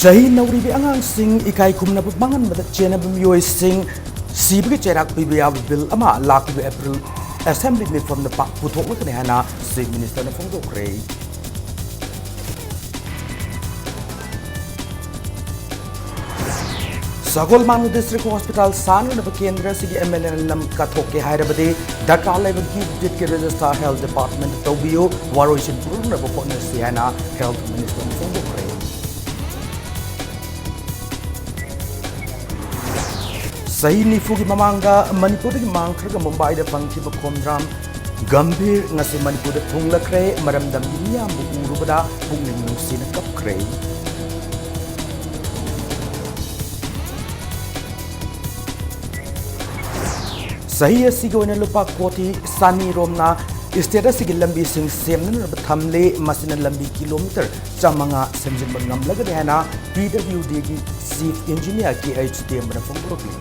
Sahi nauribi angang sing ikai kumna mangan mada chena bumyoi sing sibge cherak pibya bill ama lakbi April assembly me from the pak puthok makane hana state minister na phongdo krei Sagol Manu District Hospital San na Kendra Sigi MLA lam kathoke hairabade Dakar level ki ke register health department tobio waroishin purun na bokona siana health minister na phongdo krei Sahi nifu ki mamanga Manipur ki mangkhar ka Mumbai da pangki ba khomdram gambhir ngase Manipur da thunglakre maramdam niya bu urubada pungning nusin kapkre Sahi asigi oina lupa koti sani romna state asigi lambi sing semna na thamle masina lambi kilometer chamanga semjin bangam lagade hana PWD ki chief engineer KHTM na phongprokli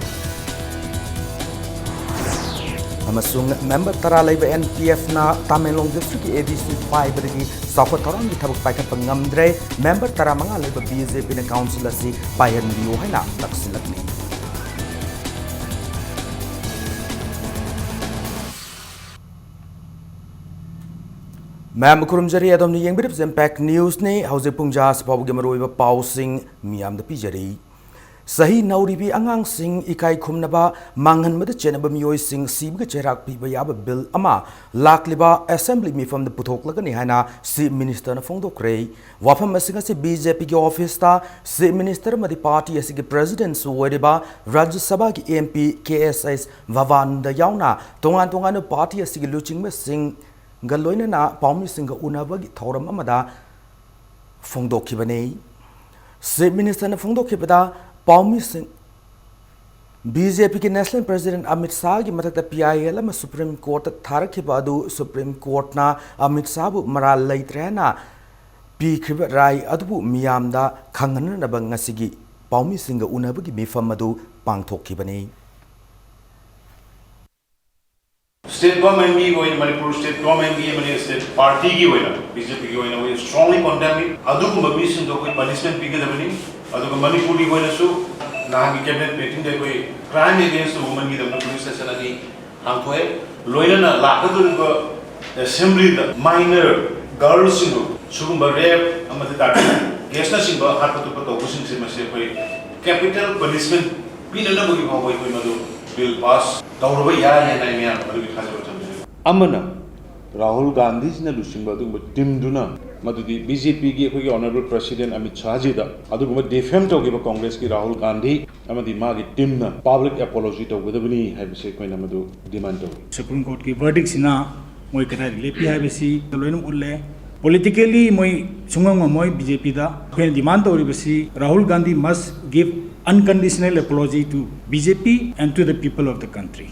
amasung member tara laiba NPF na Tamenglong district ADC 5 bagi sakwa tarang gi thabak paikhat pangamdre member tara manga laiba BJP na council asi payan liu haina taksilakni Ma'am kurumjari adom ni yang birip impact news ne hause pungja sapabu ge maroi ba pausing miam da pijari sahi nauribi angang sing ikai khumnaba manghan mada chenaba mioi sing sibge cherak pi ba yaba bill ama lakliba assembly mi from the puthok lagani hana si minister na phongdo krei wafam asinga se BJP ge office ta si minister madi party asige president su wediba Rajya Sabha ki MP KSS Vavanda yauna tongan party asige luching me sing Galoina na Paumi Singa Unabagi Thoram Amada Fondo Kibane State Minister na Fondo Kibada Paumi Sing BJP ki National President Amit Shah ki matakta PIL ama Supreme Court Tharakibadu Supreme Court na Amit Shah bu maral laitrena P Kribat Rai adubu miyamda khangana na bangasigi Paumi Singa Unabagi mifam madu pangthok kibane State government ki going Manipur state government ki mani state party ki going BJP ki going we strongly condemn it adu ko mission to koi punishment pi ke dabani adu ko Manipur ki going su na ki cabinet meeting de koi crime against women ki dabani police station ani ham thoe loina na lakadu ko assembly da minor girls sing sugum rape amati ta case na sing ba hat to to sing se mase koi capital punishment pi na ba ki ba koi madu bill pass Amana Rahul Gandhi na lusing badu tim duna madudi BJP ki khoi honorable president Amit Shah ji da adu ko defame to ki Congress ki Rahul Gandhi amadi ma ki tim na public apology to widabni hai bise koi na madu demand to Supreme Court ki verdict sina moi kana lepi hai bisi loinum ulle politically moi sungam moi BJP da koi demand to ri bisi Rahul Gandhi must give unconditional apology to BJP and to the people of the country.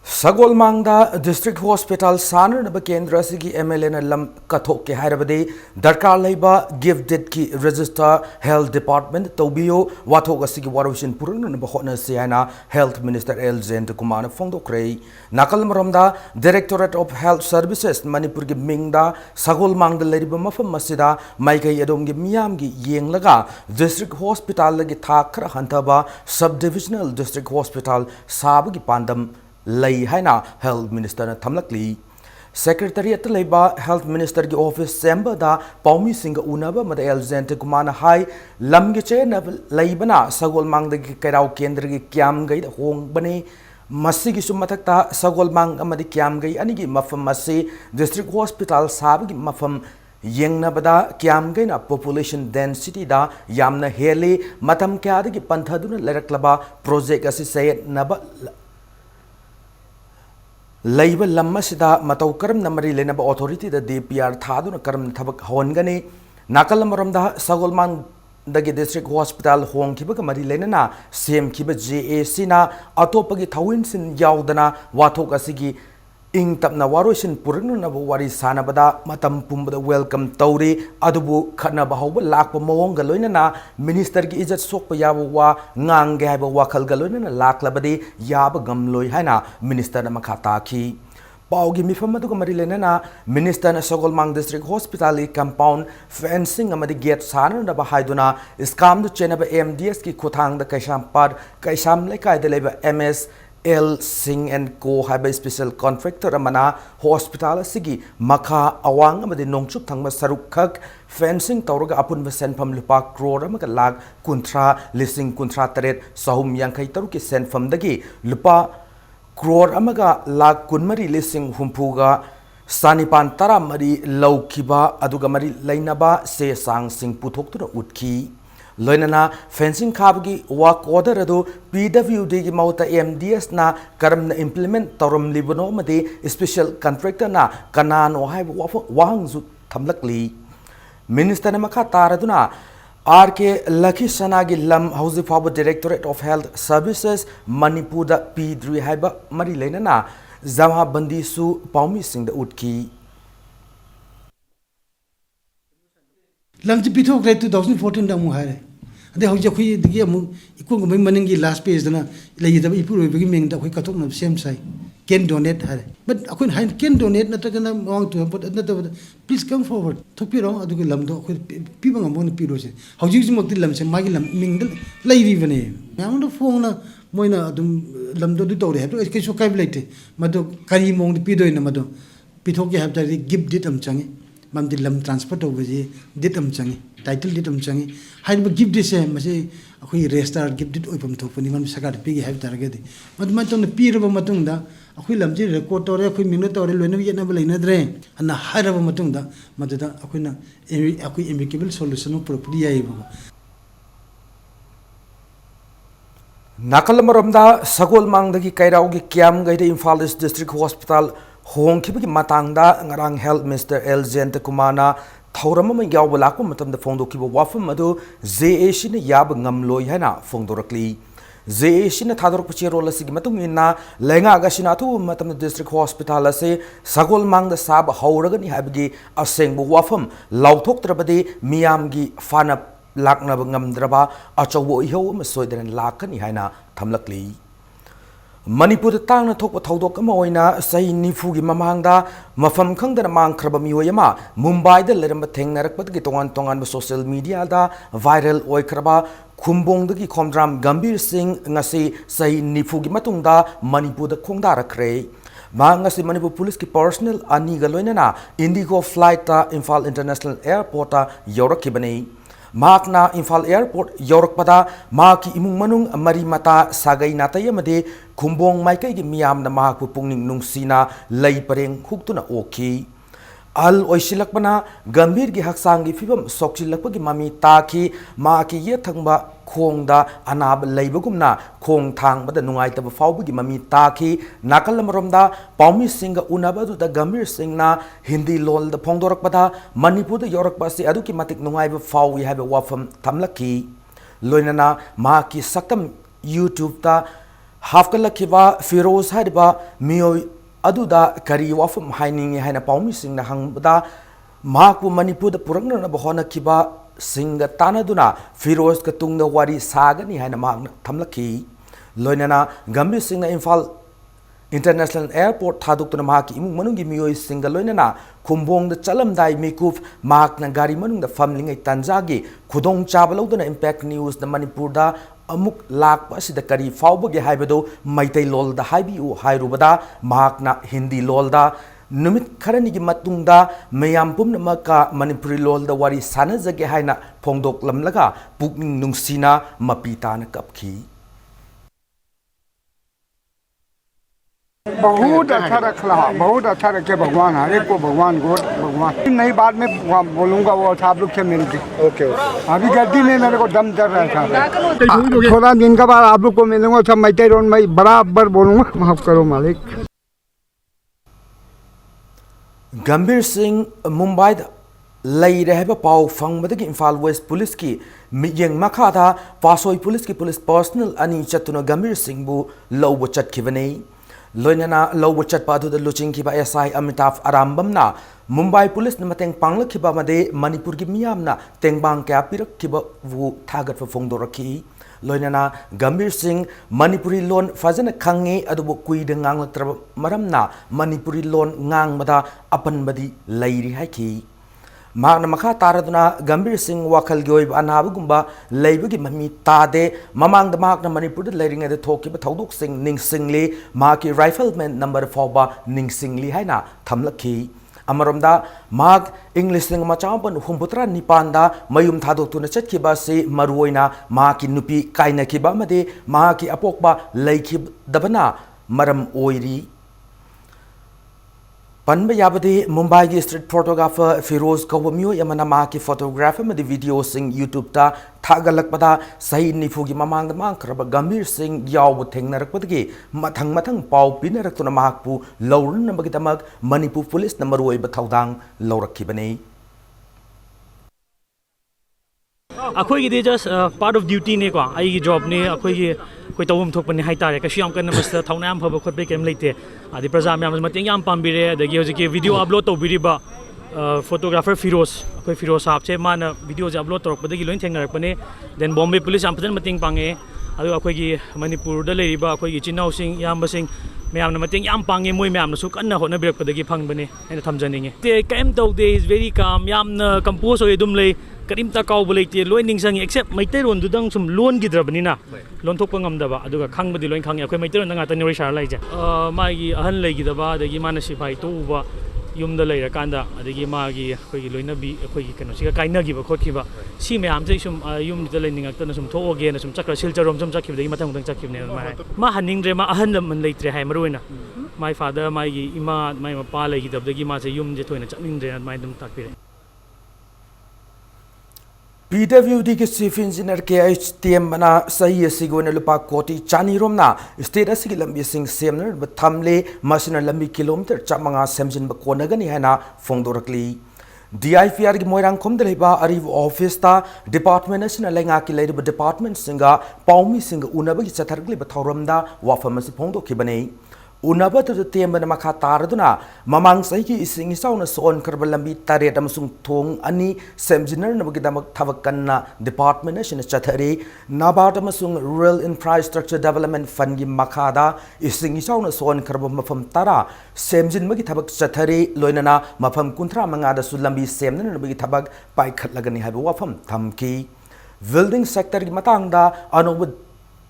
Sagol Mangda District Hospital Sanar na Kendra Sigi MLA na lam kathok ke hairabade darkar laiba gifted ki register health department tobio wathok asigi waroshin purun na bahona siana health minister Elzent Kumar Phongdo krei nakal maromda Directorate of Health Services Manipur gi mingda Sagol Mangda leriba mafam masida maikai adom gi miyam gi yenglaga district hospital lagi thakra hantaba subdivisional district hospital sab gi pandam Lay haina health minister na thamlakli secretariat laiba health minister ki office chamber da Paumi Singa unaba mada Elzent Kumana hai lamge che na laibana Sagol Mang da ki kairau kendra ki kyam gai da hong bane masi ki sumathakta Sagol Mang amadi kyam gai ani gi mafam masi district hospital sab gi mafam yengna bada kyam gai na population density da yamna hele matam kya da ki panthaduna leraklaba project asi sayet naba Laiba lamma sida matau karam namari lenaba authority da DPR thadu na karam thabak hongani nakal maram da Sagolman dagi district hospital hong kiba kamari lenana sem kiba JAC na atopagi thawin sin yaudana wathok asigi ing tapna waroshin purnu na wari sana bada matam pumbada welcome tauri adubu khana bahawba lakpa mawong galoina na minister ki ijat sokpa yaba wa ngang ga ba wakhal galoina na laklabadi yaba gamloi haina minister na makata ki पाउगी मिफम अदुग मरी लेना minister ने Sagolmang district hospital की compound fencing अमदी gate सानब हाइदुना स्काम चेनब MDS की खुथांग कैसाम लेकायद लेब एमएस एल सिंह एंड को है स्पेशल कॉन्ट्रैक्टर मना हॉस्पिटल की मखा अवांग अमदी नोंगचुप थंग सरुक खक फेंसिंग तौरग अपुन सेंफम लुपा क्रोर अमग लाख कुंथ्रा लिसिंग कुंथ्रा तरेट सहूम यांखै तरुक की सेंफमदगी लुपा क्रोर अमगा लाख कुनमरी लिसिंग हुंफुगा सानिपान तरा मरी लौखिबा अदुगा मरी लैनबा से सांग सिंह पुथोक्तुना उठकी लोइनना फेंसिंग खाबगी वर्क ऑर्डर अदु पीडब्ल्यूडी की मौता एमडीएस ना करम इम्प्लीमेंट तौरम लिबनो मदे स्पेशल कॉन्ट्रैक्टर ना कनानो हाय वाहंग जु थमलकली मिनिस्टर ने मखा तारदुना आर के लखी सना की लम हौजी फाब directorate of health services Manipur पीद्री है मरी लेना जमा बंदी सु पाउमी सिंह उठकी लमची पीथोक्रे 2014 दा मु हारे अदे हौजे खुई दिगे मु इकुंग मै मनिंगी लास्ट पेज दना लेयदब इपुर बेगी मेंग दा खुई कथोक न सेम साइ कैन डोनेट हारे बट अखुन हाइन कैन डोनेट नतगना मांग टू बट नत प्लीज कम फॉरवर्ड थोपिरो अदुगे लमदो खुई पीबंग मोन पीरोसे हौजी जुमक्ति लमसे मागी लम मिंग लैरी बने यामदो फोंगना मोइना अदुम लमदो दु तौरे हेतो केसो काइब लेते मदो करी मोंग पीदोइन मदो पीथोके हाबतारी गिफ्ट दिट अम चंगे ममदी लम ट्रांसफर तौबजे दिट अम चंगे टाइटल दिट अम चंगे हाइब गिफ्ट दिसे मसे अखोई रेस्टार गिफ्ट दिट ओइपम थोपनी मम सकार पीगे हाइब तारगेदि मदमा तोन पीरब मतुंगदा अखोई लमजे रेकॉर्ड तौरे अखोई मिंग तौरे लोइना येनब लेनद्रे अना हाइरब मतुंगदा मददा अखोइना अखोई एमिकेबल सॉल्यूशन प्रोपली याइबो नाकल मरमदा सगोल मांगदगी कैराउगी क्याम गैदे इम्फाल ईस्ट डिस्ट्रिक्ट हॉस्पिटल होंखिबगी मतंगदा ngarang health minister L Jayanta Kumana thauram ma yaw balak matam da phongdokiba wafam adu JAC na yab ngamloi haina phongdorakli JAC na thadorok pachi role asigi matung inna lenga agasina thu matam district hospital ase sagol mangda sab hauragani habgi asengbu wafam lauthok trabade miyamgi fana lakna ngamdraba achawo iho ma soidan lakani haina thamlakli Manipur तांगना थोप थौदोक अमा ओइना सही निफुगी ममांगदा मफम खंगदना मांगख्रब मियोयमा मुंबईदा लेरम थेंगनरकपदगी तोंगान तोंगान सोशल मीडिया दा वायरल ओइख्रबा खुंबोंदगी खोमद्राम गंभीर सिंह ngasi सही निफुगी मतुंगदा मणिपुर खोंगदारखरे मांगसी मणिपुर पुलिस की पर्सनल अनि गलोइना इंडिगो फ्लाइट ता इम्फाल इंटरनेशनल एयरपोर्ट ता यौरखिबनी माकना इम्फाल एयरपोर्ट यौरकपदा माकी इमुंग मनुंग मरी मता सागै नातय मदे खुंबोंग माइकै की मियामना माकु पुंगनिंग नुंगसीना लई परेंग हुक्तुना ओखी अल ओइसिलकपना गंभीर की हक्सांग की फिबम सोक्सिलकपगी ममी ताखी माकी ये थंगबा खोंगदा अनाब लैबगुमना खोंग थांगबदा नुंगाइतब फाउबगी ममी ताखी नाकल मरोमदा पाउमी सिंह उनबदुदा गंभीर सिंहना हिंदी लोल द फोंदोरकपदा मणिपुर द योरकपासी अदुकी मतिक नुंगाइब फाउई हाबे वाफम थमलकी लोइनना माकी सकम यूट्यूब ता हाफकलखिबा फिरोज हारिबा मियोय अदुदा करी वाफम हाइनिंग हाइना पाउमी सिंह हंगबदा माकु मणिपुर पुरंगना बहोनखिबा सिंह तानदुना फिरोज का तुंग वारी सागनी हाइना मांग थमलखी लोइनना गंभीर सिंह इम्फाल इंटरनेशनल एयरपोर्ट थादुक्तुना माकी इमुंग मनुंगी मियोय सिंह लोइनना खुंबोंग चलमदाई मिकुफ माकना गाड़ी मनुंग फमलिंग तंजागी खुदोंग चाबलौदना इंपैक्ट न्यूज द मणिपुर दा अमुक लाख असिदा करी फाउबगे हाइबदो मैतै लोलदा हाइबिउ हाइरुबदा माकना हिंदी लोलदा नुमित खरनी की मतुंगदा मयाम पुमनमका मणिपुरी लोलदा वारी सानजगे हाइना फोंदोकलमलगा पुकनिंग नुंगसीना मपीताना कपखी बहुत अच्छा रखला, बहुत अच्छा रखे भगवान, हर एक को भगवान गोद भगवान। नई बात में बोलूँगा वो आप लोग से मिलके। ओके अभी गलती में मेरे को दम चल रहा था। थोड़ा दिन के बाद आप लोग को मिलूंगा, सब मैते रोन में बराबर बोलूँगा, माफ करो मालिक। गंभीर सिंह मुंबई लई रहब पाव फंगबदगी इम्फाल वेस्ट पुलिस की मियंग मखादा पासोई पुलिस की पुलिस पर्सनल अनि चतुना गंभीर सिंह बु लौब चटखिबने लोइनना लौब चटपा अदुदा लुचिंगखिबा एसआई अमिताभ अरामबमना मुंबई पुलिस मतंग पांगलखिबा मदे मणिपुर की मियामना तेंगबांग क्या पिरखिबा वु थागत फोंदोरखी loinana Gambir Singh Manipuri loan fazana khangi adubu kuida nganglaktraba maramna Manipuri loan ngangmada apanbadi lairi haiki Magna Makha Taraduna Gambir Singh Wakal Goib Anabugumba Labogi Mami Tade Mamang the Magna Manipur laying at the Toki but Toduk Sing Ning Singli Maki Rifleman number 4 ba Ning Singli Haina Tamlaki Amaramda Mag English Sing Machampan Humputra Nipanda Mayum Tado to Nachetkiba se Maruina Maki Nupi Kaina Kiba Made Maki Apokba Lake Dabana Maram Oiri Panba Yabadi Mumbai ki street photographer Firoz Kawamyo Yamana Ma ki photographer madi video sing YouTube ta thagalak pada sahi nifu gi mamang da mang kraba Gambir Singh yaw bu thengnarak padagi mathang pau pinarak tuna mahakpu lawrun na magitamag Manipur police na maruay batawdang lawrakki bani अखोई की just part of duty ने को आई की job ने अखोई की कोई तवम थोक पने हाइतारे कशी हम करने मस्त थाउना हम फब खोद पे केम लेते आदि प्रजा में हम मतें याम पाम्बिरे दगी होजे के वीडियो अपलोड तो बिरिबा फोटोग्राफर फिरोज अखोई फिरोज साहब से मान वीडियो अपलोड तोरक पदगी लोइन थेंगरक पने देन बॉम्बे पुलिस हम फजन मतें पांगे अदु अखोई की मणिपुर द लेरिबा अखोई की चिनाव सिंह याम बसिंग मैम मतें याम पांगे मोय मैम नसु कन्ना होना बिरक पदगी फंग बने एना थमजनिंगे ते केम तो दे is very calm yam compose होय दुम ले करीम तकाउ बोलेते लोइन निंगसंग एक्सेप्ट मैते रोन दुदंग सुम लोन गिद्रबनिना लोन थोक ngam aduga khangबदि लोइन खंगे अखोय मैते रोन ngata नोरि सार लाइजे मागी अहन लेगिदबा दगी माना सिफाई तोबा युमदा लेरा कांदा अदगी मागी अखोय लोइनबी अखोय कनो सिगा काइनगिबा खोखिबा सि मैम जे सुम युमदा लेनिंगक्तन सुम थोगे न सुम चक्र सिलचरोम सुम चखिबदगी मथंग मथंग चखिबने मा हनिंगद्रे मा अहन लमन लेत्रे हाय मरोइना माय फादर मागी इमा माय मपा लेगिदबदगी मा से युम जे थोइना चनिंगद्रे माय दम ताकपिरे PWD के चीफ इंजीनियर के HTM बना सही सिगोन लुपा कोटी चानी रोमना स्टेट असि लंबी सिंह सेमनर थमले मसिना लंबी किलोमीटर चामंगा सेमजिन बकोनगनी हैना फोंदोरकली DIPR की मोइरांग खोमद लेबा अरिव ऑफिस ता डिपार्टमेंट असि लेंगा की लेरिब डिपार्टमेंट सिंगा पाउमी सिंग उनबगी चथरगली बथौरमदा वाफम असि फोंदोखिबने उनबत तेमन मखा तारदुना ममांग सही की इसिंग इसाउना सोन करब लंबी तारेट अमसुंग थोंग अनि सेमजिनर नबगिदमक थवकन्ना डिपार्टमेंट असिन चथरे नाबार्ड अमसुंग रूरल इंफ्रास्ट्रक्चर डेवलपमेंट फंड की मखादा इसिंग इसाउना सोन करब मफम तारा सेमजिन मगी थबक चथरे लोइनना मफम कुंथरा मंगादा सु लंबी सेमनन नबगी थबक पाइखटलगनी हाबो वाफम थमकी बिल्डिंग सेक्टर की मतंगदा अनोब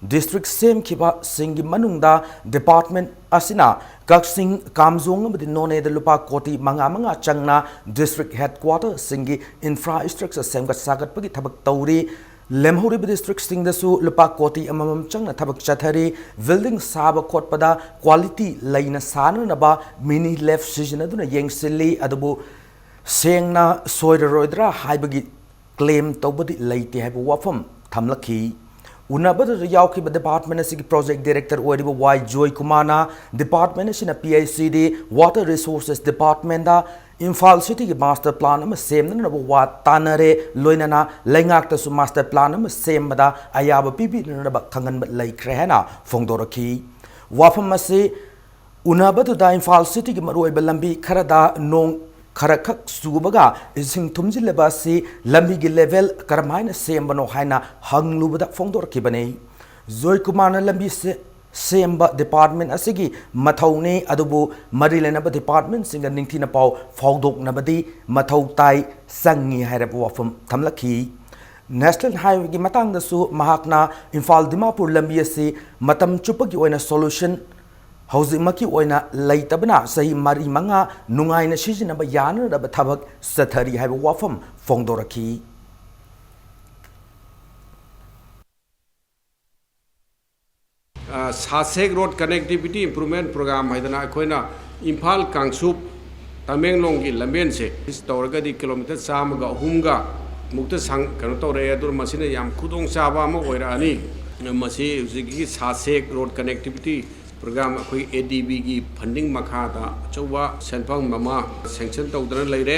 District Sem Kiba Singi Manungda Department Asina Kaksing Kamzong but none the Lupa Koti Manga Changna District Headquarter Singi Infrastructure Semga Sagat Pagi Tabak Tauri Lemhuri District Sing the Su Lupa Koti Amam Changna Tabak Chatari Building Saba Kotpada Quality Laina Sana Naba Mini Left Seasonaduna Yang Silly Adabu Sengna Soideroidra Haibagi Claim Tobody Late Habu Wafam Tamlaki Unabada Yauki Department as Project Director Oriba Y Joy Kumana, Department is in a PICD, Water Resources Department, Imphal City Master Plan, same number what Tanare, Loinana, Langakta su Master Plan, same Mada, Ayaba Pipi, Kangan Lake Rehana, Fongdoraki. Wafamase Unabada da Imphal City Maroi Belambi, Karada, Nong. खरखक सुबगा इसिंग तुमजिलेबासी लंबी की level करमाइना सेमबनो हाइना हंगलुबदा फोंदोरकिबने जोय कुमार लंबी से सेमबा department असिगी मथौने अदुबु मरिलेनब department सिंग निंगथिना पाव फौदोकनबदी मथौ ताई संगी हाइरब वफम थमलखी national highway की मतंगदसु महाकना इम्फाल दिमापुर लंबी असि मतम चुपगी ओइना सॉल्यूशन हौजिमकी ओइना लैतबना सही मरी मंगा नुंगाइना सिजिनबा यानरब थबक सथरी हाइब वाफम फोंदोरखी सासेक रोड कनेक्टिविटी इंप्रूवमेंट प्रोग्राम है अखोना इम्फाल कांगसूप तमेंगलोंग की लंबेन से इस तौरगदी किलोमीटर चामगा अहुमगा मुक्त संग कनो तौरे अदुर मसिने याम खुदोंग चाबा अमा ओइरानी मसी हुजिगी सासेक रोड कनेक्टिविटी प्रोग्राम अखोई ADB की फंडिंग मखादा चौवा सेंफंग ममा सेंक्शन तौदना लेरे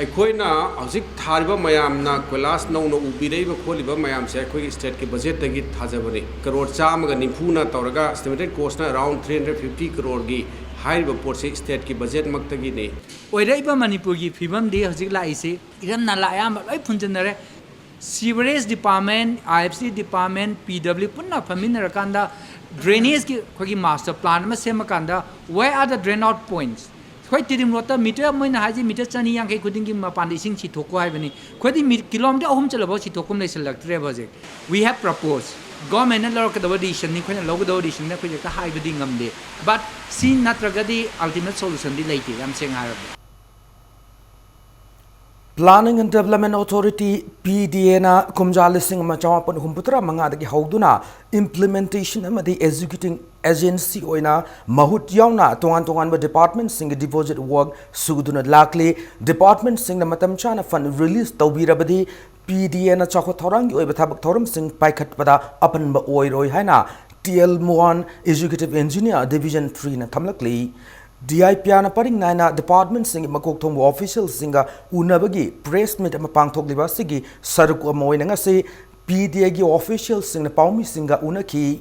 अखोइना हजिक थारिबा मयामना क्लास नौनो उबिरेबा खोलिबा मयाम से अखोई स्टेट के बजट तगी थाजबने करोड़ चामगा निफुना तौरगा एस्टिमेटेड कॉस्ट ना अराउंड 350 करोड़ की हाइब पोर्ट से स्टेट की बजट मक्तगी ने ओइराइबा मणिपुर की फिबम दे हजिक लाइसे इरम ना लायाम लोइ फुंजनरे sewerage department, IFC department, PW punna faminnarakanda drainage ki khogi master plan ma semakanda where are the drain out points khoi tirim rota meter moina haji meter chani yang kai khuding ki mapan ising chi thoko hai bani khodi kilometer ahum chalabo chi thokum lai select project we have proposed government na lor ka daw decision ni khoina logo daw decision na khoi ka hai badi ngamde but sin natragadi ultimate solution di laiti am seng harab Planning and Development Authority PDA na kumjalising machawapan humputra mga dagi hauduna implementation amadi executing agency oina mahut yauna tungan ba department sing deposit work suguduna lakli department sing na matam chana fund release tawbirabadi PDA na chakho thorangi oiba thabak thoram sing paikhat pada apan ba oiroi haina TL1 executive engineer division 3 na thamlakli DIP na paring na department sing makok thong official singa unabagi press meet ama pangthok liba sigi saruk amoy nga se PDA gi official sing na paumi singa unaki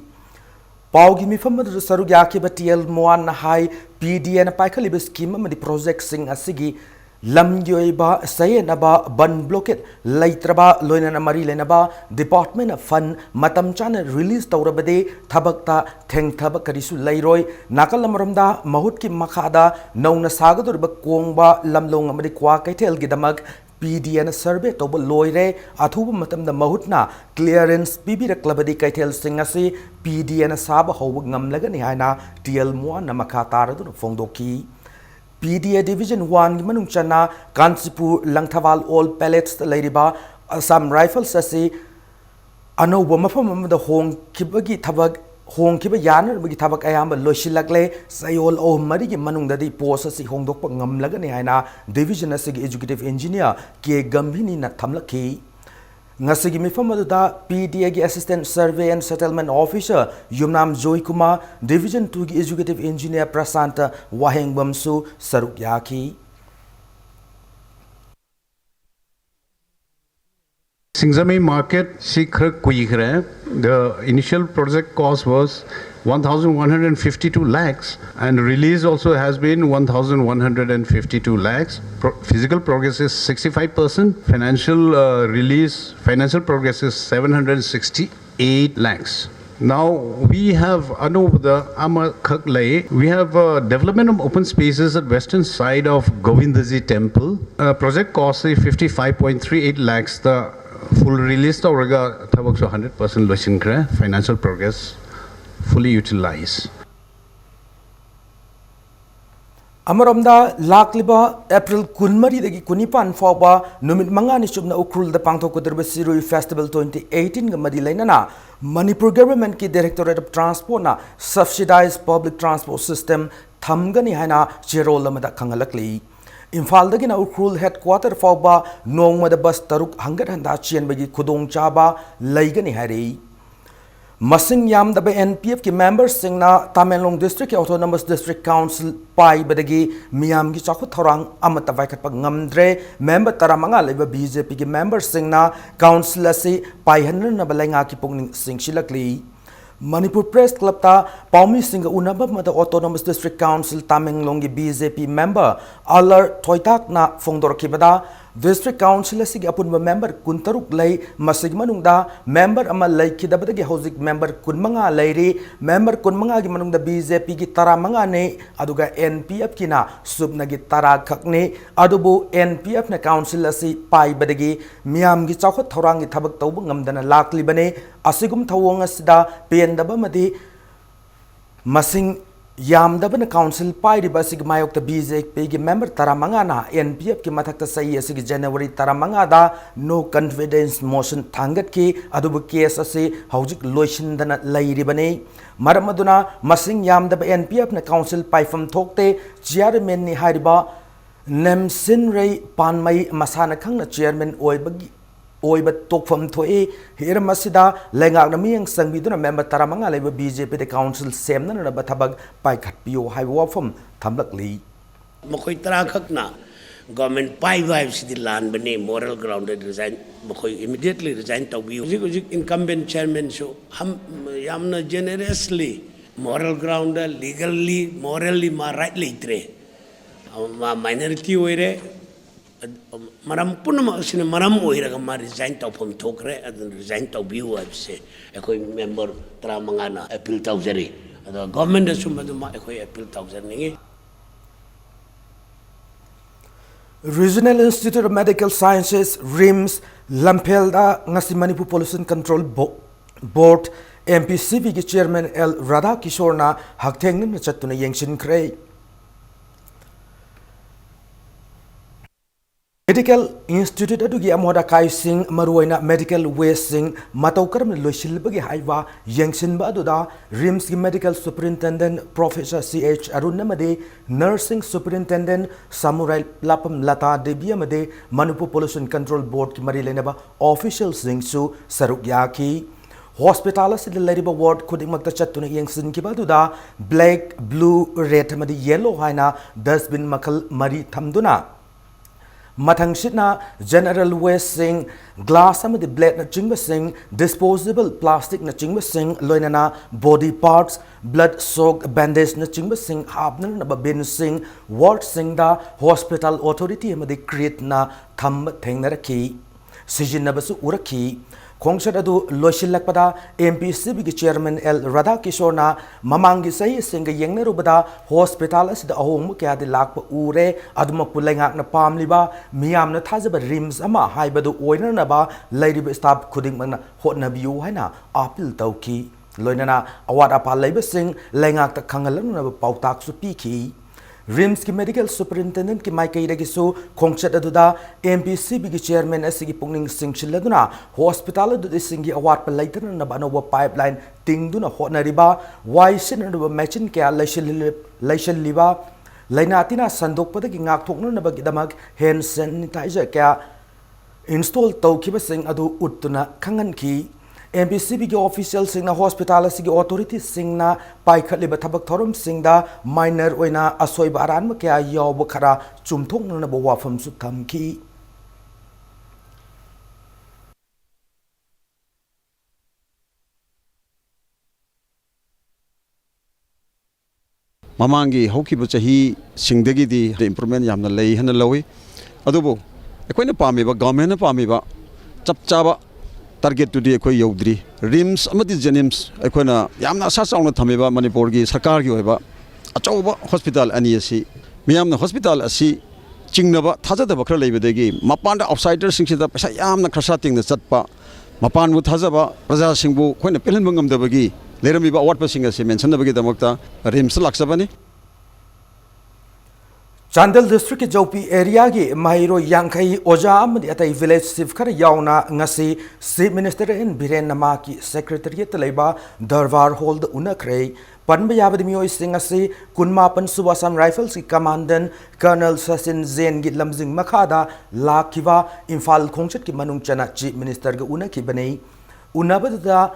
paugi mi famad saruk yaki ba TL1 na hai PDA na paikali ba scheme ama di project sing asigi lam yoiba sayena ba ban blocket laitraba loina na mari lena ba department of fund matam chana release tawrabade thabakta theng thabak karisu lairoi nakal amramda mahut ki makhada nauna sagadur ba kongba lamlong amadi kwa kaithel gidamak PDA na survey toba loire athuba matam da mahutna clearance bibira klabadi kaithel singasi PDA na saba howag ngamlaga ni haina TL1 na makhatar du fongdoki PDA Division 1 ki manung chana Kansipur Langthawal all pellets lairiba Assam Rifles ase anoba mafam amada hong kibagi thabak hong kiba yanar bagi thabak ayamba losilakle sayol o mari ki manung dadi post ase hongdok pa ngamlaga ni haina division ase executive engineer ke gambhini na thamlaki ngasigi mifam aduda PDA gi assistant survey and settlement officer Yumnam Joy Kumar division 2 gi executive engineer Prasanta Waheng Bamsu saruk yaki Singzami market Sikhr Kuigre. The initial project cost was 1,152 lakhs and release also has been 1,152 lakhs. Physical progress is 65%. Financial progress is 768 lakhs. Now we have we have development of open spaces at western side of Govindaji temple. Project cost is 55.38 lakhs. The full release orga thabak 100% loisinkre. Financial progress fully utilized. Amaramda lakliba April kunmari dagi kunipan fawba numit mangani chubna ukrul da pangthokudrba Sirui Festival 2018 ga madilaina na Manipur government ki Directorate of Transport na subsidized public transport system thamgani haina cherol lamada khangalakli Imphal dagi na ukrul headquarter fawba nongmada bus taruk hangat handa chianbagi khudong chaba laigani hari Masing yam da NPF ki members sing na Tamenglong District Autonomous District Council pai badagi miyam gi chakhu thorang amata vai khat ngamdre member taramanga leba BJP ki members sing na council ase pai hanna na balenga ki pungning sing shilakli Manipur Press Club ta Paumi Singh unaba mata Autonomous District Council Tamenglong gi BJP member Alar Thoitak na fongdor kibada District Council asigi apunba member kuntaruk lay masig manungda member ama lay kidabadagi hauzik member kunmanga layri member kunmanga gi manungda BJP gi tara manga ne aduga NPF kina subna gi tara khakne adubu NPF na council asi pai badagi miyam gi chawkhat thorang gi thabak tawbu ngamdana lakli bane asigum thawong asida pendaba madi masing Yamdabana Council Pai Ribasig Mayok the BJP gi member Taramanga na NPF ki mathakta sayi asigi January Taramanga da no confidence motion thangat ki adubu case ase haujik loishindana lairibane maramaduna masing yamdaba NPF na Council Pai fam thokte chairman ni hariba Nemsin Ray Panmai Masana Khangna chairman oiba tokfam thoi here masida lengak na miyang sangbiduna member taramanga leba BJP the council semna na bathabag pai khatpio haiwa fam thamlakli makoi tara khakna government pai vibes di land bane moral grounded resign makoi immediately resign tawbi ujik incumbent chairman so ham yamna generously moral grounded legally morally ma right leitre ma minority oire maram punama sina maram oiraga ma resign tawpham thokre adun resign tawbiu habse ekoi member tra mangana appeal tawjari ado government da sum ma ekoi appeal tawjani. Regional Institute of Medical Sciences RIMS Lamphelda ngasi Manipur Pollution Control Board MPCB ki chairman L Radha Kishorna hakthengna chatuna yengshin khrei. Medical Institute adugi amoda kai sing maruina medical waste sing matau karam loisilbagi haiwa yengshin ba aduda RIMS ki medical superintendent Professor CH Arunamade nursing superintendent Samurai Lapam Lata Debi amade Manipur Pollution Control Board ki mari lenaba official sing su saruk yaki hospital asida leriba ward khudingmakta chattuna yengsin ki baduda black blue red amadi yellow haina dustbin makal mari thamduna Matang shitna general waste sing glass amadi blade na chingba sing disposable plastic na chingba sing loinana body parts blood soaked bandage na chingba sing habna na bin sing ward sing da hospital authority amadi create na tham thengna rakhi sijin basu urakhi Kongshat adu loisilakpada MPCB ki chairman L Radha Kishorna mamangi sahi singa yengne rubada hospital asida ahong kya de lakpa ure aduma pulengak na pamliba miyam na thajaba RIMS ama haibadu oiner na ba lairiba staff khuding mangna hotna biu haina apil tauki loinana awat apa laiba sing lengak ta khangalan na pautak su piki RIMS ki medical superintendent ki maikai dagi su khongchat aduda MPCB ki chairman asigi pungning singchiladuna hospital adu singi awat pa laitana na banowa pipeline tingduna hotnariba waisin adu machine kya laishal liba lainatina sandok padagi ngak thokna na bagidamag hand sanitizer kya install tawkiba sing adu uttuna khangan ki MPCB ki official singna hospital asigi authority singna paikhatliba thabak thorum singda minor oina asoiba aranma kya yawba khara chumthokna na wafam su thamki Mamangi hokiba chahi singdagi di improvement yamna lei hana lawi adubo ekoina pamiba government na pamiba chapchaba target to the ekoi yodri RIMS amadi jenims ekona yamna asa chauna thameba Manipur gi sarkar gi hoiba achauba hospital ani asi miyamna hospital asi chingnaba thajadaba khra leibedegi mapanda outsider singsida paisa yamna khrasa tingna chatpa mapan bu thajaba praja singbu khoina pelhan bangam dabagi leramiba awatpa singa se mention dabagi damakta RIMS laksabani Chandel district ki Jaupi area ki Mahiro Yankai Oja amadi atai village chief khara yauna ngasi chief minister in Biren nama ki secretariat laiba Darbar hall da unakrei panba yabadi miyoi sing asi kunmapan subasam rifles ki commandant Colonel Sasin Zain gi lamjing makhada lakiwa Imphal khongchat ki manung chana chief minister ga unaki banei unabada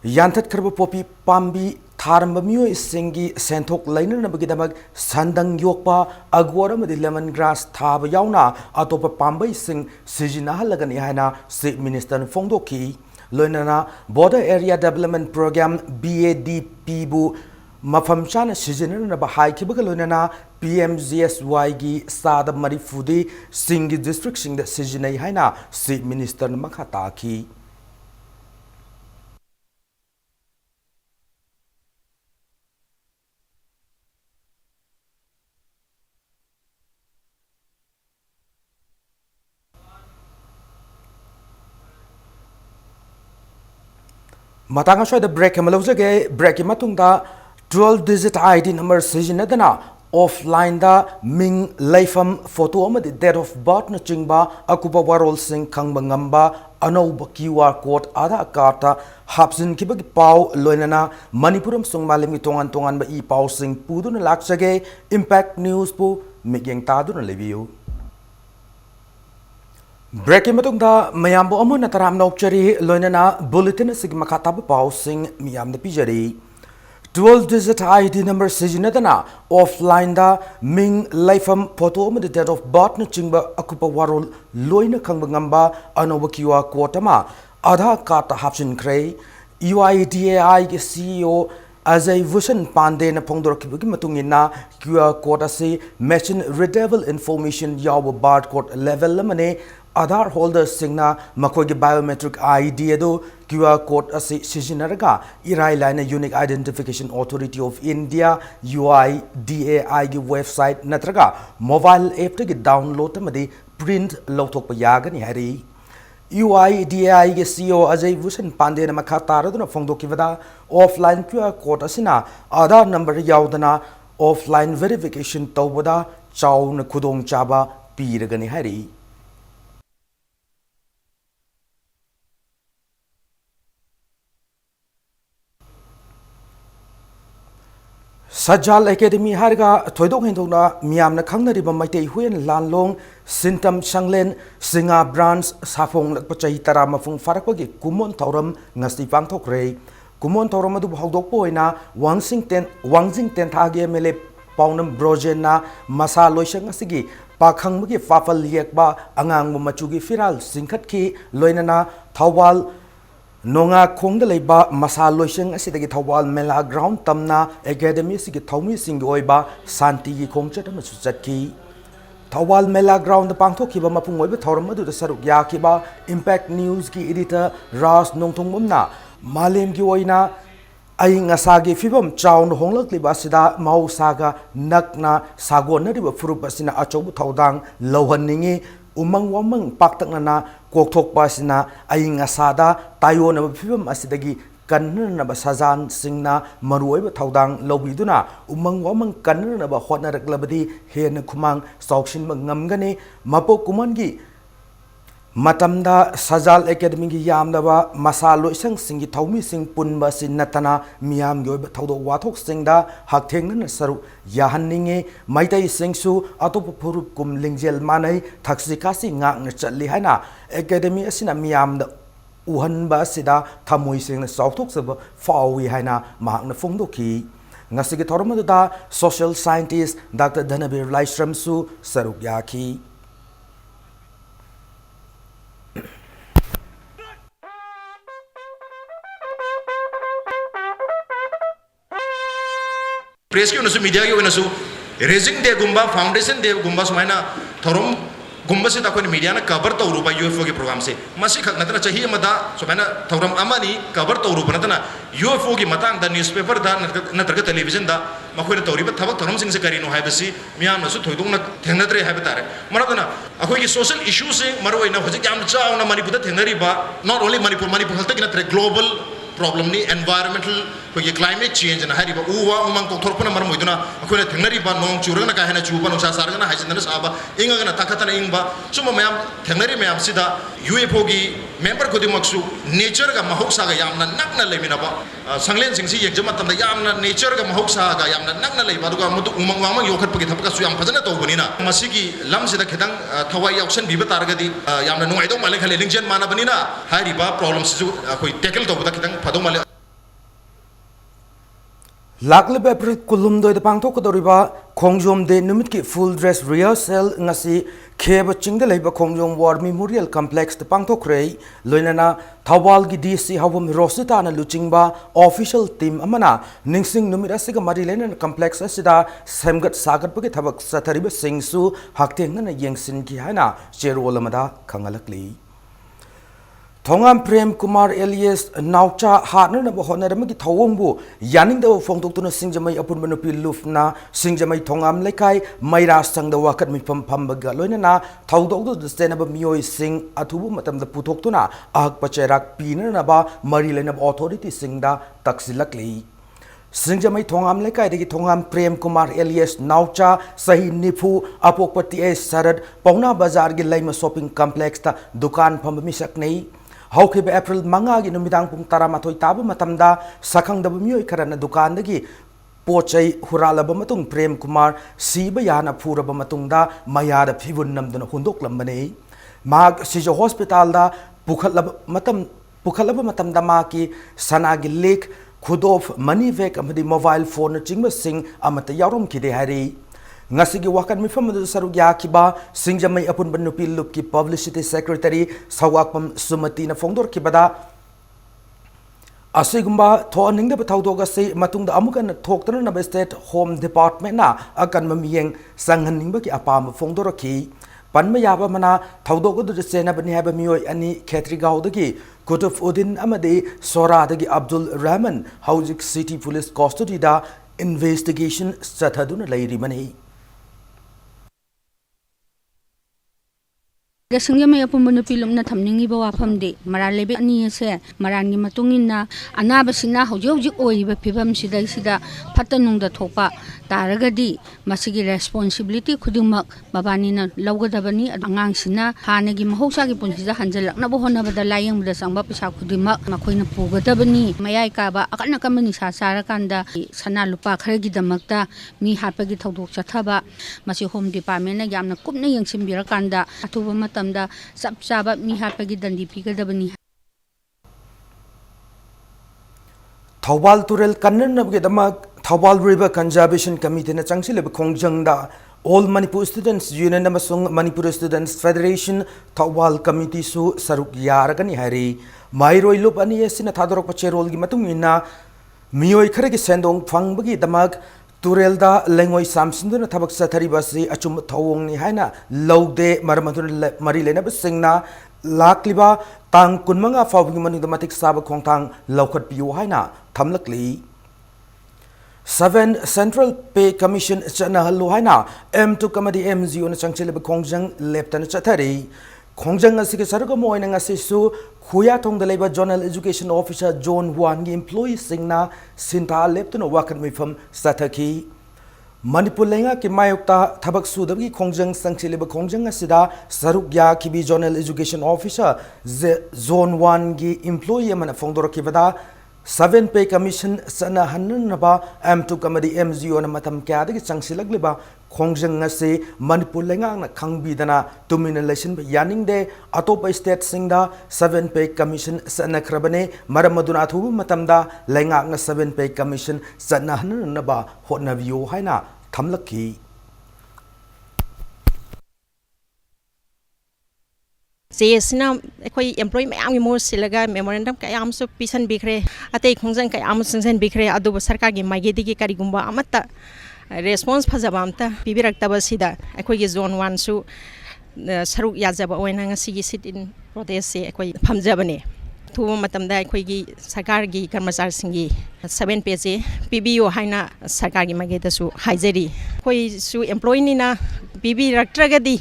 Yantat Karba Popi Pambi Tharamba Mio Singi Sentok Liner Nabagidamag Sandang Yokpa Agwara Madi Lemongrass Thaba Yauna Atopa Pamba Sing Sijina Halagani Hana State Minister Fongdoki Loinana Border Area Development Program BADP Bu Mafam Chana Sijina Nabahai Kibagalonana PMGSY Gi Sada Marifudi Singi District Sing the Sijina Hana State Minister Makataki Matanga shoy the break malovjage break matungda 12 digit ID number sijinadana offline da ming laifam photo amadi date of birth na chingba akuba warol sing khangba ngamba anauba QR code ada karta hapsin kibagi pau loinana Manipuram sung malimi tongan tongan ba I pau sing puduna laksage impact news pu migyeng taduna lebiu Breaking matungda mayambo amu na taram na ukchari loinana bulletin sig makatab pausing miyam na pijari 12 digit ID number sijinadana offline da ming laifam photo ma date of birth na chingba akupa warol loina khangba ngamba anoba QR code ma adha card hapsin krai UIDAI ke CEO Ajay Bhushan Pandey na phongdorkhibagi matungina QR code asi machine readable information yawa barcode level lamane Aadhaar holders singna makoigi biometric ID ado QR code asi sijinaraga irai laina Unique Identification Authority of India UIDAI gi website natraga mobile app gi download amadi print lauthokpa yagani hari UIDAI ge CEO Ajay Bhushan Pandey na makha taraduna phongdokibada offline QR code asina Aadhaar number yaudana offline verification tawbada chawna khudong chaba piragani hari Sajal Academy harga thoidok hindokna miyamna khangnariba maitei huyen lanlong sintam sanglen singa branch safong lakpa chahi tara mafung farakpagi kumon thoram ngasti pangthokre kumon thoram adu hawdokpo oina wangjing ten thage mele paunam brojena masa loisang asigi pakhangmagi fafal yekba angang machugi firal singkhat ki loinana thawal Nonga Kongda Leba Masa Loisang asidagi Thawal Mela Ground Tamna Academy sigi Thawmi Singgi Oiba Santi gi Kongchat amasu chatki Thawal Mela Ground pangthokhiba mapung oiba thoram adu da saruk yakiba Impact News gi editor Ras Nongthongmumna Malem gi oina ai ngasagi fibam chaun honglak liba sida mau saga nakna sagon nariba furup asina achobu thawdang lohanningi umang wamang paktak na kokthok pasina ai ngasada tayo na phibam asidagi kanna na ba sajan singna maruoi ba thawdang lobiduna umang wamang kanna na ba hotna raklabadi hen khumang saukshin ngamgani mapo kumangi matamda Sajal Academy gi yamdaba masa loisang singi thawmi sing punba sin natana miyam gi oiba thawdo wathok singda hakthengna saru yahanninge maitai singsu atop phurup kum lingjel manai thaksi kasi ngak chatli haina academy asina miyamda uhanba sida thamoi singna sauthok sab fawi haina mahakna phongdoki ngasigi thoramada social scientist Dr. Dhanabir Laisramsu saruk yaki Press की उनसे media की उनसे raising day गुम्बा foundation day गुम्बा समायना theorem गुम्बा से ताकों media ना कवर तो उरुपा UFO के प्रोग्राम से मसी खक नतना चाहिए मदा समायना थोरम अमानी कवर तो उरुपा नतना UFO की मतांग दा न्यूज़पेपर दा नत्रक टेलीविजन दा मखोई ने तौरी पर थबक थोरम सिंह से करीनो है बसी मियाँ नसु थोइदों न थेंगनत्रे है बतारे मरदना अखोई की सोशल इश्यूज से मरोई ना होजे क्या हम चाहो ना मणिपुर थेंगनरी बा not only मणिपुर हल्ते की नत्रे global problem ni environmental ko ye climate change na hari ba uwa umang ko thorpana mar moiduna ko na thengnari ba nong churang na ka hena chupa nong sa sarga na haisin na saba inga na takata na ingba suma mayam thengnari mayam sida UFO gi member ko di maksu nature ga mahoksa ga yamna nakna lemina ba sanglen sing si yek jama tam da yamna nature ga mahoksa ga yamna nakna leiba duga mudu umang wamang yokhat pagi thapka su yam phajana to bunina masigi lam sida khedang thawai auction bi ba targa di yamna nungai do male khale lingjen mana banina hari ba problem su koi tackle to ba khedang Laklib April Kulumdo the Pangtok Doriba Kongjom de Numit full dress rehearsal ngasi Keba Chingda Leba Kongjom War Memorial Complex the Pangtok Ray Loinana Thawal gi DC Hawam Rosita na Luchingba official team amana Ningsing Numirasiga Marilena Complex asida Semgat Sagat Pagi Thabak Satariba Singsu Hakteng na Yengsin ki hana Cherolamada Kangalakli Thongam Prem Kumar Elias Naucha Harner na Bohonaramaki Thawumbu Yaning the Fongtuna Singjamai upon Manupi Lufna Singjamai Thongam Lekai Maira Sang the Wakat Mipam Pambagaloina Taudo the Stenaba Mio Sing Atubu Matam the Putoktuna Ak Pacherak Pina Naba Marilena Authority Singda Taksilakli Singjamai Thongam Lekai de Thongam Prem Kumar Elias Naucha Sahi Nipu Apokpati A Sarad Pauna Bazar Gilaima Shopping Complex ta Dukan Pambamisaknei Hauke be April manga gi numidang pung taramatoi tabu matamda sakang dabu mioi karana dukan dagi pochai huralaba matung Prem Kumar siba yana phuraba matungda mayada phibun namduna hundok lambane mag sijo hospital da pukhalaba matamda ma ki sanagi lake khudof money vek amadi mobile phone chingba sing amata yarum kide hari Ngasigi wakan mifam du sarug yakiba Singjamai apun banupi lup ki publicity secretary Sawakpam Sumati na fongdor kibada असिगुम्बा थोअनिंगदब थौदोग असि मतुंगदा अमुकन थोक्तनब state home department ना अकन मियेंग संगनिंगबकी अपाम फोंदोरखी पन्म याबा मना थौदोगदु चेनबनी हैब मियोय अनि खेत्रीगावदगी कुतुफ उद्दीन अमदे सोरादगी अब्दुल रहमान हौजिक सिटी पुलिस कस्टडीदा इन्वेस्टिगेशन चथदुन लैरिमनी संगम अपुम नुपीलुमना थमनिंगिबा वाफमदे मरान लेबे अनि से मरानगी मतुंगिना अनाबसिना हौजि हौजि ओइबा फिबम सिदा फतनुंगदा थोपा तारगदी मसिगी रेस्पोंसिबिलिटी खुदिमक बाबानीना लौगदबनी अंगांगसिना हानगी महौसागी पुंसिदा हंजलकनबो होनबदा लायंगबदा संगबा पैसा खुदिमक मखोइना पुगदबनी मयाय काबा अकन कमनी सासारकांदा सना लुपा खरगी दमकता मी हापगी थौदोक चथबा मसि होम डिपार्टमेंट यामना कुपना यंगसिमबिरकांदा अथुबा मतमदा सब चाबा मी हापगी दंडी पीगदबनी थौबाल तुरेल कन्ननबगेदमक थौबाल रिवर कंजर्वेशन कमिटी ने चंगसिलेब खोंगजंगदा ऑल मणिपुर स्टूडेंट्स यूनियन अमसुंग Manipur students federation Thoubal committee सु सरुक यारगनी हैरी माइरोय लुप अनि एसिना थादरक पचेरोल गी मतुंग इना मियोय खरगे सेंदोंग फंगबगी दमक तुरेलदा लेंगोय सामसिंदुना थबक सथरिबसी अचुम थौंगनी हाइना लौदे मरमदुन मरी लेनब सिंगना लाक्लिबा तांग कुनमंगा फावगी मनुद मतिक साब खोंगथांग लौखत पियो हाइना थमलकली 7 Central Pay Commission चनहल्लु हाइना M2 कमदी MGO न चंगचिलेब खोंगजंग लेप्तन चथरी खोंगजंग असिके सरगम ओइना ngasisu खुया थोंगदा लेबा जोनल एजुकेशन ऑफिसर जोन 1 गी एम्प्लॉई सिंगना सिंता लेप्तन वाकन मिफम सथकी मणिपुर लेंगा के मायोक्ता थबक सुदबगी खोंगजंग संगचिलेब खोंगजंग असिदा सरुक या किबी जोनल एजुकेशन ऑफिसर जोन 1 गी एम्प्लॉई मन फोंदोरकिबदा 7 Pay Commission sana hanunaba M2 kamadi MGO na matam kyadagi changsilagliba khongjang ngase Manipur lengang na khangbidana tumina lesson yaning de atopa state singda 7 Pay Commission sana krabane maramaduna thu matamda lengang na 7 Pay Commission sana hanunaba hotnavio haina thamlaki जेसना अखोई employ ma'am मोर सिलगा memorandum कयाम सु पिसन बिखरे अतै खोंजन कयाम संजन बिखरे अदुब सरकार गी माइगेदिगी करिगुम्बा अमत्ता response फजबा अमता पिबिरक्तबा सिदा अखोई गी जोन 1 सु सरुक याजबा ओइना ngasi सिट इन प्रोटेस्ट से अखोई फमजबने थुबा मतमदा अखोई गी सरकार गी कर्मचारी सिंगी 7 पे जे पीबीओ हाइना सरकार गी माइगेदसु हाइजरी अखोई सु एम्प्लॉय निना पिबिरक्त्रगदी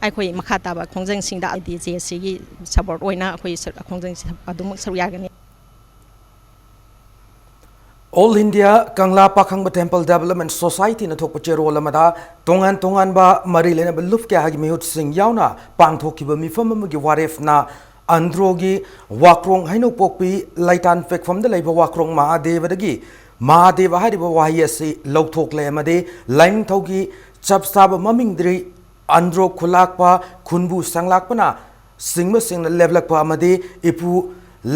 अखोई मखाताबा खोंजंग सिंगदा डीजेसी गी सपोर्ट ओइना अखोई खोंजंग अदुम सरुयागनी All India Kangla Pakhangba Temple Development Society na thokpa cherola mada tongan ba mari lena luf kya hagi mehut sing yauna pangthokiba mifam gi waref na androgi wakrong haino pokpi laitan fek from the labor wakrong mahadevadagi mahadeva hariba wahiyasi lauthokle amade lain thogi chapsaba mamingdri andro khulakpa khunbu sanglakpana singma singna levelakpa amade ipu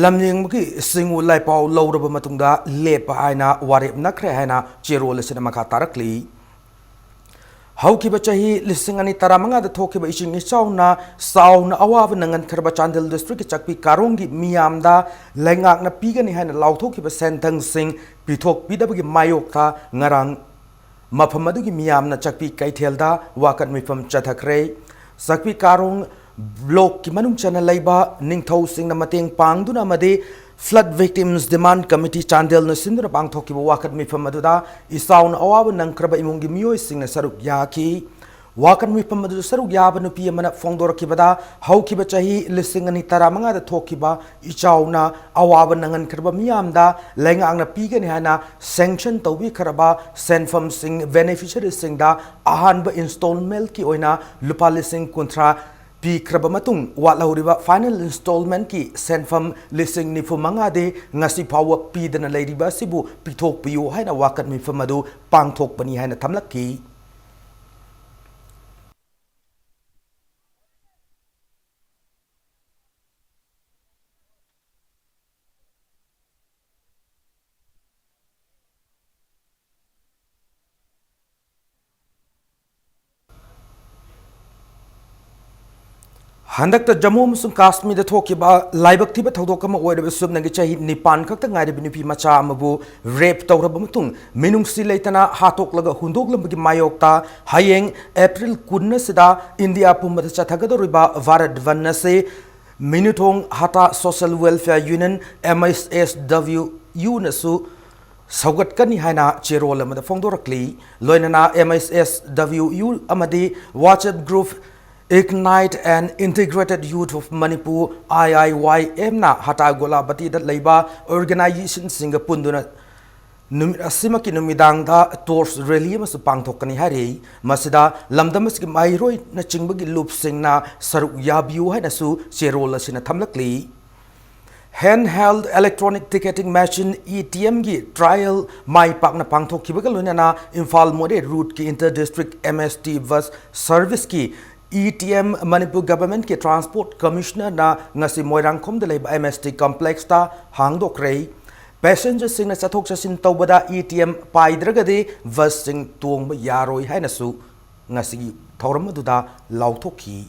lamyengki singu laipau lawraba matungda lepa haina warep nakre haina cherol sina makha tarakli haukiba chahi lisingani taramanga da thokiba ising isauna sauna awawa nangan kharba chandel district chakpi karongi miyamda lengak na pigani haina lauthokiba sentang sing pithok pidabagi mayokta ngarang maphamadagi miyamna chakpi kaithelda wakat mifam chathakre sakpi karong block ki manung chana laiba ningthau singna mateng pangduna made flood victims demand committee chandel na sindra pangthoki wakat mifam aduda isaun awawa nangkraba imungi miyoi singna saruk yaki wakat mifam adu saruk yaba nupi amana fongdor kibada haukiba chahi lisingani taramanga da thokiba ichauna awawa nangan kraba miyamda lengang na pigani hana sanction tawbi kharaba senfam sing beneficiary singda ahanba installment ki oina lupa lising kontra pi kraba matung walahuriba final installment ki senfam lising ni fumanga de ngasi pawa pi dana lairiba sibu pithok piyo haina wakat mi famadu pangthok pani haina thamlaki Handak Jammu Musum Kashmir the Tokiba, Libak Tibet Hodokama, where the Subnagachi, Nipan Kata Naribinupi Macha Mabu, rape Taurabamutung, Minum Silatana, Hatok Laga Hundoglam Mayokta, Hayeng, April Kudnasida, India Pumba Chatagado Riba, Varad Vanase, Minutong Hata Social Welfare Union, MSSW UNASU. Saugat kani haina cherola mada fongdorakli loinana MSSWU amadi WhatsApp group Ignite and Integrated Youth of Manipur IIYM na hatagola bati dat leiba organization singapunduna Simaki numidang da tours rally masu pangthokani hari masida lamdamas ki mairoi na chingbagi loop sing na saruk yabiu hai nasu cherola sina thamlakli Handheld electronic ticketing machine ETM gi trial mai pakna pangthok kibaga loinana Imphal More route ki inter-district MST bus service ki ETM Manipur government ke transport commissioner na ngasi Moirangkhom de leiba MST complex ta hangdok rei passenger sing na chathok chasin tawbada ETM paidragade bus sing tongba yaroi haina su ngasi thoram aduda lauthokhi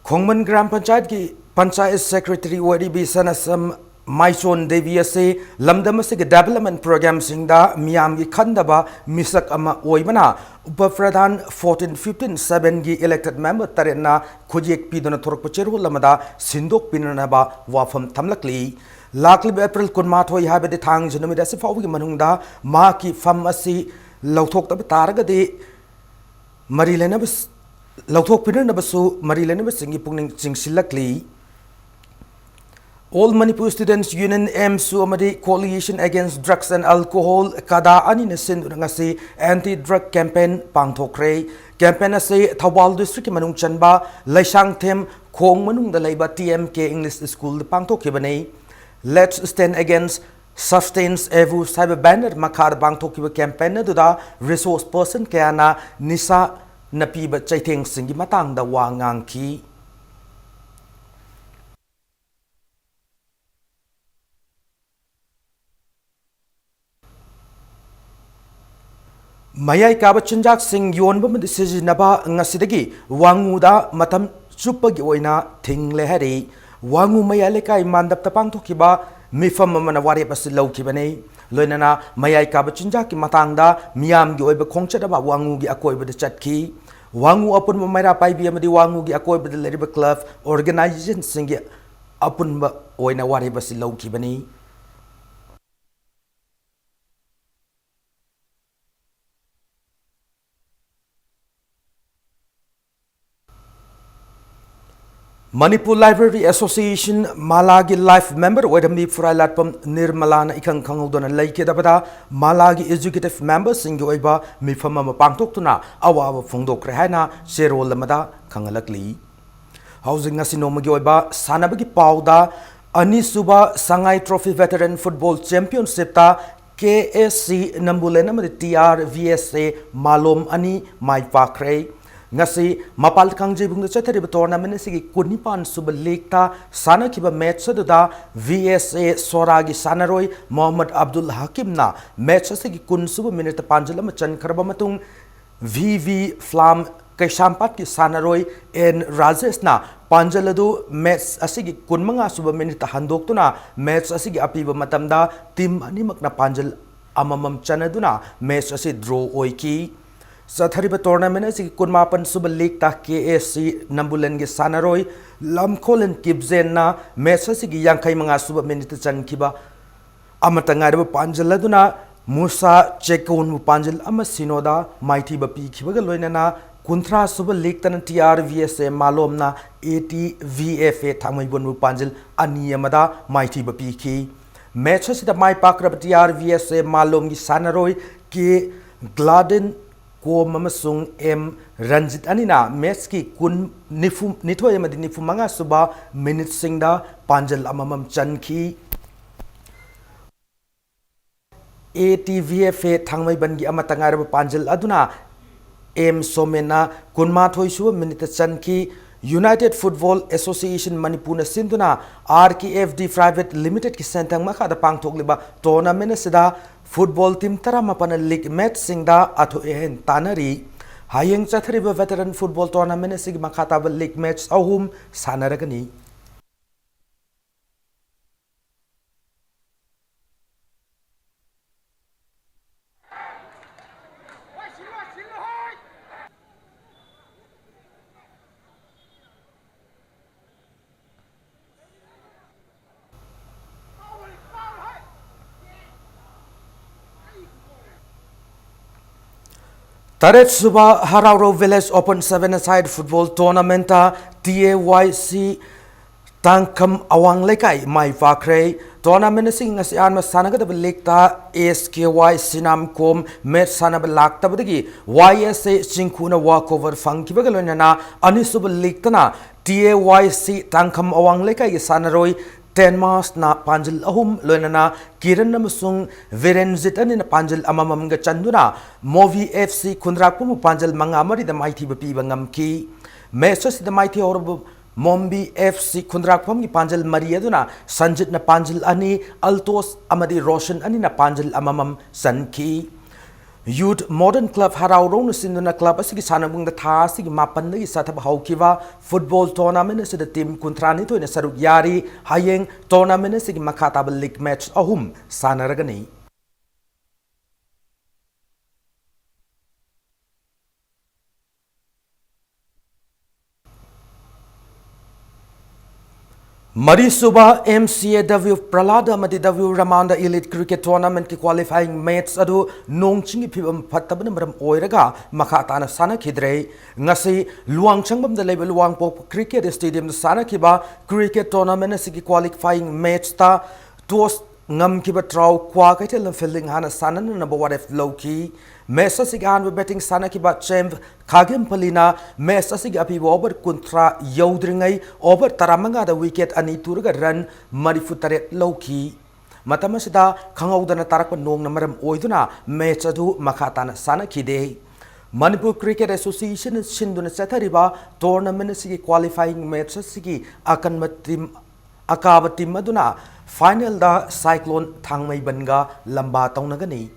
Khongman Gram Panchayat ki Panchayat Secretary Wadi Bisanasam Maison Devi se lamdamas ke development program singda miyam gi khandaba misak ama oibana upapradhan 14-15-7 gi elected member tarena khojek pidona thorok pacheru lamada sindok pinana ba wafam thamlakli lakli April kunmathoi habede thang janumida se fawgi manungda ma ki fam asi lauthok tab taragade marilena Lauthok Pinanabasu, Marilena Singi Punging Silakli. All Manipur Students Union MSU Amadi Coalition Against Drugs and Alcohol Kada Aninasin Ngasi Anti-Drug Campaign Pangthokre. Campaign Ase Thawal District Manung Chanba, Laishang Them, Kong Manung the Labor TMK English School the Pangthokibane. Let's stand against Sustains Evu Cyber Banner Makar Pangthokiba campaign Duda resource person Kiana Nisa Napiba Chaiteng Singi Matang da Wangang Ki Mayai Kaba Chinjak Sing Yon Bum decision Naba Ngasidagi Wanguda Matam Chupagi Oina Ting Lehari Wangu Mayaleka Mandap Tapang Tokiba Mifam Manawari Basilau Kibane Loinana Mayai Kaba Chinjaki Matangda Miam Gioiba Kongchadaba Wangu Akoiba the Chatki Wangu upon Mamara Paibi Amadi Wangu Akoiba the Leriba Club organization sing upon Oina Wari Basilau Kibane Manipur Library Association Malagi Life Member Wedambi Furailatpam Nirmalana Ikang Kangudona Lake Dabada Malagi Executive Member Singoiba Mifama Pangtoktuna Awa Fundo Krehana Shero Lamada Kangalakli Housing Asinomagoiba Sanabagi Pauda Anisuba Sangai Trophy Veteran Football Championship ta KSC Nambulena TR VSA Malom Ani Mai Pakre Ngasi mapal kangje bung chatari tournament sigi kunipan suba league ta sana kiba match da VSA Soragi Sanaroi Muhammad Abdul Hakim na match sigi kun suba minute panjala machan karba matung VV Flam Kaishampat ki Sanaroi en Rajesh na panjaladu match asigi kun manga suba minute handok tuna match asigi apiba matamda team animak na panjal amamam chanaduna match asi draw oiki Sathariba tournament as Kunmapan Super League ta KSC Nambulen Sanaroi Lamkolen Kibzen na Mesasigi Yankai Manga Super Minute Chan Kiba Amatanga Panjaladuna Musa Chekon Panjal Amasinoda Mighty Bapi Kibagaloina Kuntra Super League tan TR VSA Malomna 80 VFA Tamibun Panjal Aniyamada Mighty Bapi Ki Matches the My Pakra TR VSA Malom Sanaroi K Gladen Ko Mamasung M Ranjit Anina Meski Kun Nifu Nitoy Nifu Manga Suba Minute Singda Panjal Amamam Chanki ATVFA Tangmai Bangi Amatangar Panjal Aduna M Somena Kunma Toy Minute Chanki United Football Association Manipur na sinduna RKFD Private Limited ki sentang makada pangthok liba tournament sida football team tara mapana league match singda atho ehen tanari hayeng chathriba veteran football tournament sig makata league match ahum sanaragani. Taret Suba Harauro Village Open 7-a-side football tournament TAYC Tangkam Awang Lekai Mai Fakre tournament sing ngasi anma sanaga da league ta SKY Sinam Kom match sanaba lakta badagi YSA Chinkuna walkover funky bagalona anisub league tana TAYC Tangkam Awang Lekai sanaroi 10 Mars na panjil ahum loinana kiran namasung Virenzit ani na panjil amamam ga chanduna Movi FC Kundrakpu panjil manga mari da mighty bapi bangam ki matches the mighty or Mombi FC Kundrakpam ki panjil mari aduna Sanjit na panjil ani Altos amadi Roshan ani na panjil amamam sanki Youth Modern Club Harauro na sinduna club asigi sanabung da tha asigi mapan na isathab haukiwa football tournament asida team kuntrani to na saruk yari hayeng tournament asigi makataba league match ahum sanaragani. Marisuba MCAW Pralada Madi W Ramanda Elite Cricket Tournament ki qualifying match adu nongchingi phibam phatabana maram oiraga makhatana sana khidre ngasi luangchangbam da level luangpok cricket stadium da sana kiba cricket tournament asigi qualifying match ta toss ngam kiba traw kwa kaitel filling hana sana number 1 F Loki Mesa sigan we betting sana kiba champ kagem palina mesa sig api over kontra yaudringai over taramanga da wicket ani turga run marifutare Loki matamasida khangaudana tarak nong namaram oiduna match adu makhatana sana khide Manipur Cricket Association sinduna chathariba tournament sigi qualifying match sigi akan matim akaba team aduna final da cyclone thangmai banga lamba taunagani.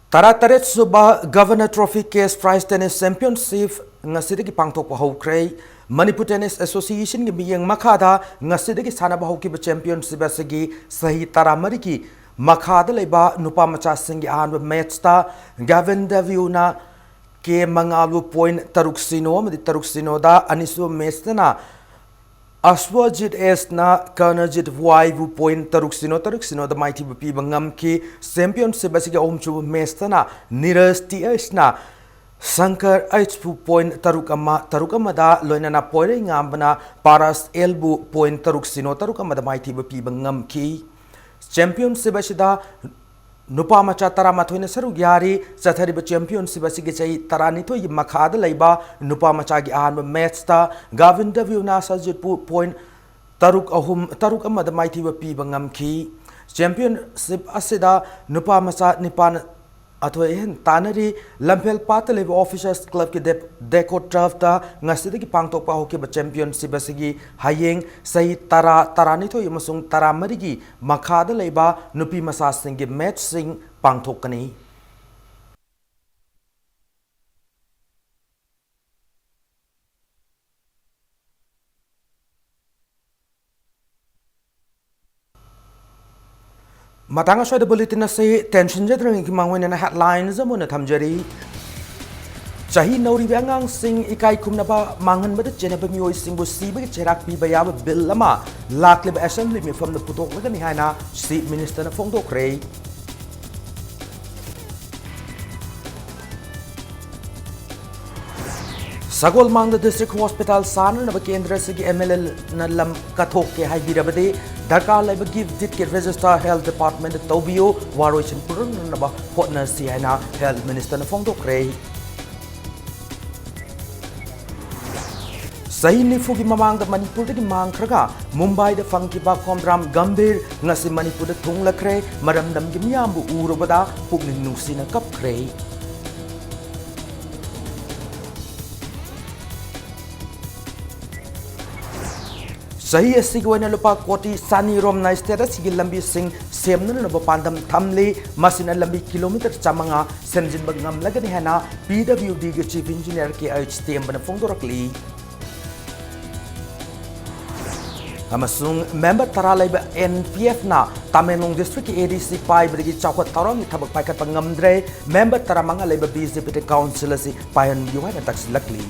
Tarat Suba Governor Trophy Case Prize Tennis Championship ngasidagi pangthokpa hokre Manipur Tennis Association gi miyang makhada ngasidagi sanaba hokiba championship asigi sahi taramari ki makhada leba nupa macha singi anba match ta Gavin Daviuna ke mangalu point taruksino madi taruksino da anisu match na Aswajit S na Kanajit Y bu point taruksino da mighty bapi bangam ki championship asigi omchu match na Niras TS na Sankar H bu point tarukama da loinana poire ngambana Paras L bu point taruksino da mighty bapi bangam ki championship asida nupa macha tara mathoina saru yari chathariba championship asigi chai tarani to yi makhada leiba nupa macha gi an match ta Gavin W na sajit point taruk amada mighty bapi bangam ki championship asida nupa macha nipan atoi hen tanari lampel patale officers club ki deco turf ta ngasidi ki pangtok pa hoki ba championship asigi hayeng sai tarani to yamasung taramari gi makhada leiba nupi masa sing gi match sing pangtok kani Matanga soy the bulletin na say tension jadring ki mangwen na headlines amuna thamjari chahi nauri bangang sing ikai kumna ba mangan bada chena ba mioi sing bu si ba cherak pi ba ya ba bill lama lakle ba assembly mi from the putok la ni haina chief minister na phong dok rei Sagol Mangda District Hospital Sana na Kendra Sigi MLL na lam kathok ke hai birabade Dhaka lai give dit ke register health department Tobio Waroichin Purun na ba hotna siana health minister na phong dok rei Sahi nifu gi mamang da Manipur da gi mang khraga Mumbai da fangki ba Khomdram Gambir ngasi Manipur da thung lakre maram dam gi miyam bu urobada pukning nungsina kap kre. Sahi asig wana lupa koti sani rom na state sigi lambi sing semna na bapandam thamli masina lambi kilometer chamanga senjin bagam lagani hana PWD ge chief engineer ke HTM bana fongdorakli amasung member taralai ba NPF na Tamenglong district ADC pai bagi chawat tarong ni thabak pai kat pangamdre member taramanga leba BJP council si payan yuwa na taksilakli